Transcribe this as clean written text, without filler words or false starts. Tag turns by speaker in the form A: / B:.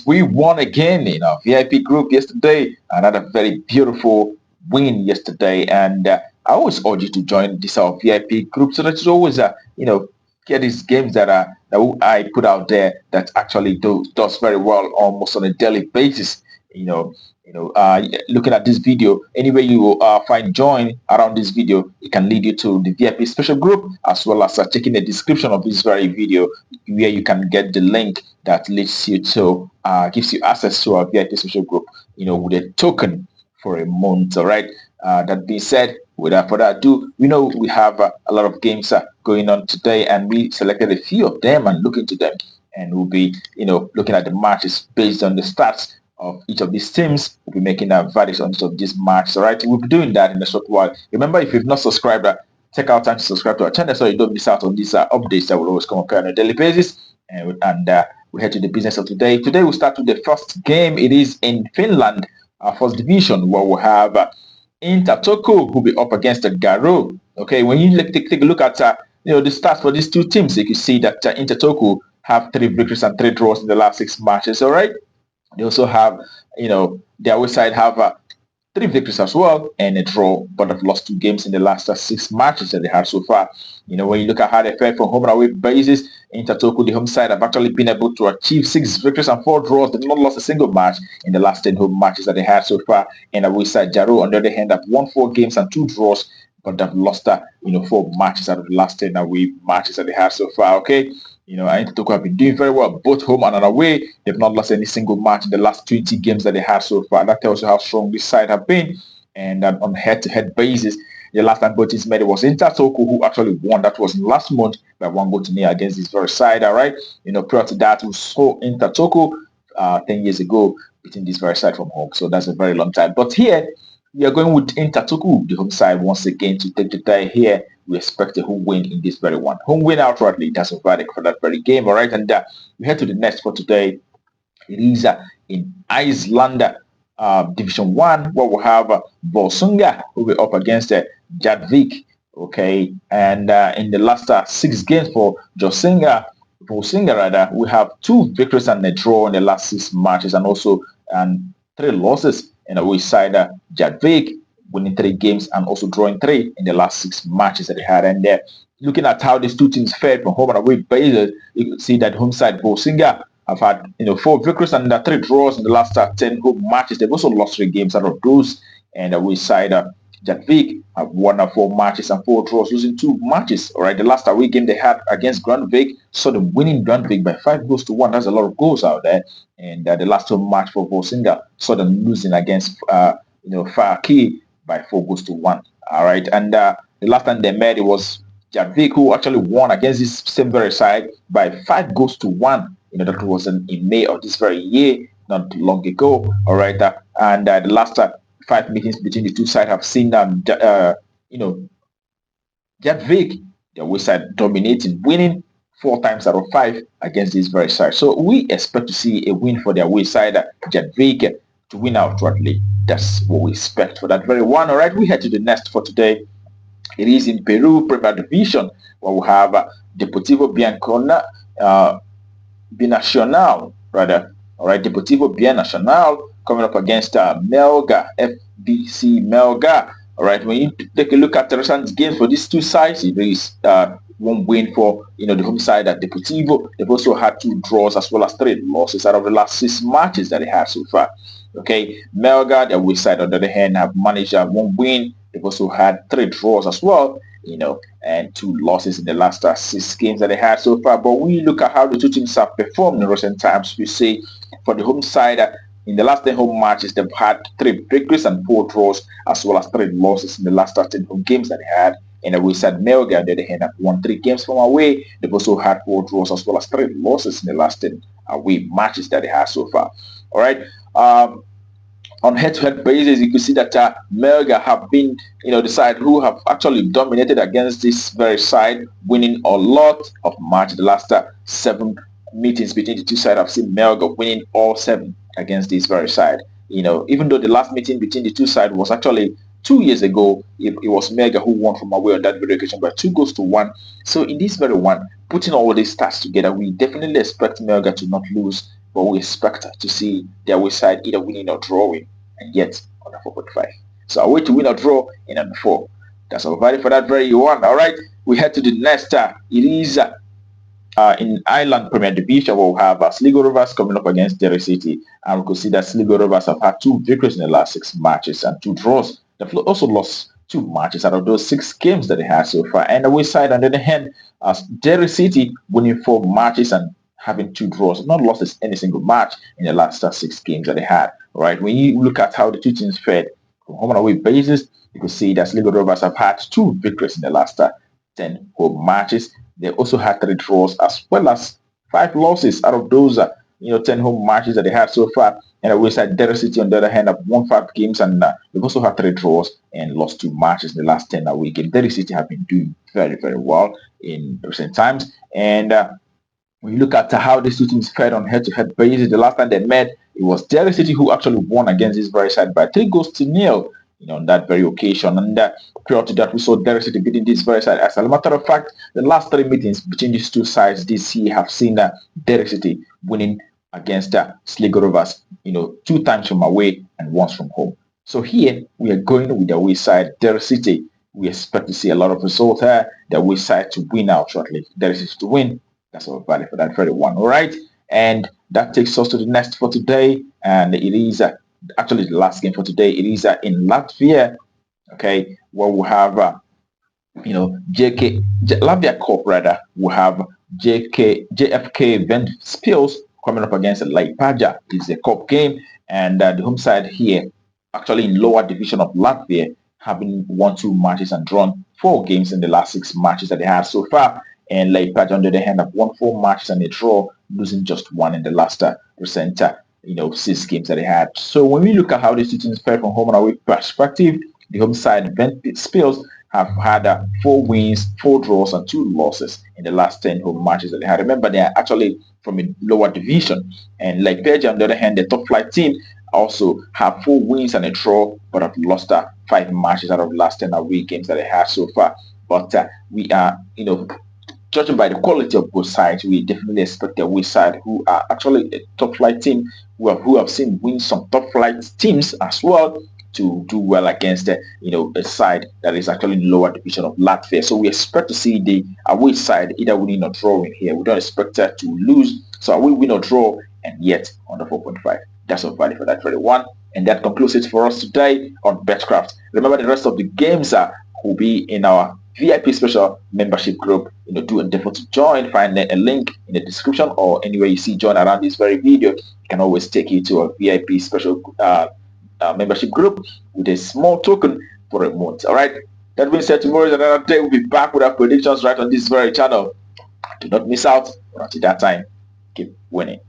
A: We won again in our VIP group yesterday. Another very beautiful win yesterday, and I always urge you to join this our VIP group so that you always, get these games that I put out there that actually does very well almost on a daily basis. You know, looking at this video, anywhere you find join around this video, it can lead you to the VIP special group as well as checking the description of this very video where you can get the link that leads you to gives you access to our VIP special group, with a token for a month. All right. That being said, without further ado, we know we have a lot of games going on today, and we selected a few of them and look into them, and we'll be, looking at the matches based on the stats of each of these teams. We'll be making a verdicts on each of these matches. All right, we'll be doing that in a short while. Remember, if you've not subscribed, take out time to subscribe to our channel so you don't miss out on these updates that will always come up here on a daily basis. And we head to the business of today. Today we'll start with the first game. It is in Finland, first division, where we'll have Turku who will be up against the Jaru. Okay, when you take a look at the stats for these two teams, you can see that Turku have 3 victories and 3 draws in the last 6 matches. All right. They also have, their away side have 3 victories as well and a draw, but have lost 2 games in the last 6 matches that they had so far. When you look at how they fared from home and away basis, Turku, the home side, have actually been able to achieve 6 victories and 4 draws. They've not lost a single match in the last 10 home matches that they had so far. And away side, Jaru, on the other hand, have won 4 games and 2 draws, but they've lost 4 matches out of the last 10 away matches that they had so far. Okay. Turku have been doing very well both home and away. They've not lost any single match in the last 20 games that they have so far. That tells you how strong this side have been. And on head-to-head basis, the last time both teams met, it was Turku who actually won. That was last month by 1-0 against this very side. All right. Prior to that, we saw Turku 10 years ago beating this very side from home. So that's a very long time. But here, we are going with Turku, the home side, once again to take the tie here. We expect a home win in this very one. Home win outrightly. That's a verdict for that very game. All right. And we head to the next for today. It is in Iceland, Division 1, where we have Volsunga, who will be up against Javik. Okay. And in the last 6 games for Volsunga, we have 2 victories and a draw in the last 6 matches, and also 3 losses. And away side, Javik, winning 3 games and also drawing 3 in the last 6 matches that they had. And looking at how these two teams fared from home and away basis, you can see that home side Volsunga have had 4 victories and 3 draws in the last 10 home matches. They've also lost 3 games out of those. And away side Javik have won 4 matches and 4 draws, losing 2 matches. All right, the last away game they had against Grandvik saw them winning Grandvik by 5-1. That's a lot of goals out there. And the last home match for Volsunga saw them losing against Farki by 4-1. All right, and the last time they met, it was Javik who actually won against this same very side by 5-1. That was in May of this very year, not long ago. All right, and the last 5 meetings between the two sides have seen Javik, the away side, dominating, winning 4 times out of 5 against this very side. So we expect to see a win for the away side, Javik, to win outrightly. That's what we expect for that very one. All right, we head to the next for today. It is in Peru Premier Division, where we have Deportivo Binacional, rather. All right, Deportivo Binacional coming up against Melga, FBC Melga. All right, when you take a look at the recent games for these two sides, it is 1 win for the home side at Deportivo. They've also had 2 draws as well as 3 losses out of the last 6 matches that they had so far. Okay, Melga, the away side, on the other hand, have managed 1 win. They've also had 3 draws as well, and 2 losses in the last 6 games that they had so far. But we look at how the two teams have performed in recent times. We say for the home side, in the last 10 home matches, they've had 3 victories and 4 draws, as well as 3 losses in the last 10 home games that they had. And away side Melga, on the other hand, have won 3 games from away. They've also had 4 draws as well as 3 losses in the last 10 away matches that they had so far. All right. On head-to-head basis, you can see that Melga have been, the side who have actually dominated against this very side, winning a lot of matches. The last 7 meetings between the two sides have seen Melga winning all 7 against this very side. Even though the last meeting between the two sides was actually 2 years ago, it was Bega who won from away on that very occasion by 2-1. So in this very one, putting all these stats together, we definitely expect Bega to not lose but we expect to see the away side either winning or drawing, and yet on the 4.5. So I wait to win or draw in under 4. That's our value for that very one. All right, we head to the next. It is in Ireland Premier Division, we'll have Sligo Rovers coming up against Derry City. And we could see that Sligo Rovers have had 2 victories in the last 6 matches and 2 draws. They've also lost 2 matches out of those 6 games that they had so far. And the way side, on the other hand, as Derry City winning 4 matches and having 2 draws, not lost any single match in the last 6 games that they had. All right, when you look at how the two teams fared from home and away basis, you could see that Sligo Rovers have had 2 victories in the last 10 home matches. They also had 3 draws as well as 5 losses out of those 10 home matches that they had so far. And away side Derry City on the other hand have won 5 games and they've also had 3 draws and lost 2 matches in the last 10 away games. Derry City have been doing very, very well in recent times. And when you look at how these two teams fared on head-to-head basis, the last time they met, it was Derry City who actually won against this very side by 3-0, on that very occasion. And prior to that, we saw Derry City beating this very side. As a matter of fact, the last 3 meetings between these two sides this year have seen Derry City winning against Sligo Rovers, 2 times from away and once from home. So here we are going with the away side, Derry City. We expect to see a lot of results here. The away side to win out shortly. Derry City to win. That's our value for that very one. All right. And that takes us to the next for today. And it is actually the last game for today. It is in Latvia. Okay. Where we have, Latvia Cup rather. We have JFK Ventspils coming up against Laja. It's a cup game. And the home side here, actually in lower division of Latvia, having won 2 matches and drawn 4 games in the last 6 matches that they have so far. And Laja, on the other hand, have won 4 matches and a draw, losing just 1 in the last recent 6 games that they had. So when we look at how these two teams fared from home and away perspective, the home side Ventspils have had 4 wins, 4 draws, and 2 losses in the last 10 home matches that they had. Remember, they are actually from a lower division. And Laja, on the other hand, the top flight team, also have 4 wins and a draw, but have lost 5 matches out of the last 10 away games that they had so far. But we are, judging by the quality of both sides, we definitely expect the away side, who are actually a top flight team, who have seen win some top flight teams as well, to do well against a side that is actually in the lower division of Latvia. So we expect to see the away side either winning or drawing here. We don't expect her to lose. So we win or draw, and yet on the 4.5. That's our value for that very one. And that concludes it for us today on Betcraft. Remember, the rest of the games will be in our VIP special membership group. Do endeavor to join. Find a link in the description or anywhere you see join around this very video. It can always take you to a VIP special membership group with a small token for a month. All right. That being said, tomorrow is another day. We'll be back with our predictions right on this very channel. Do not miss out. Until that time, keep winning.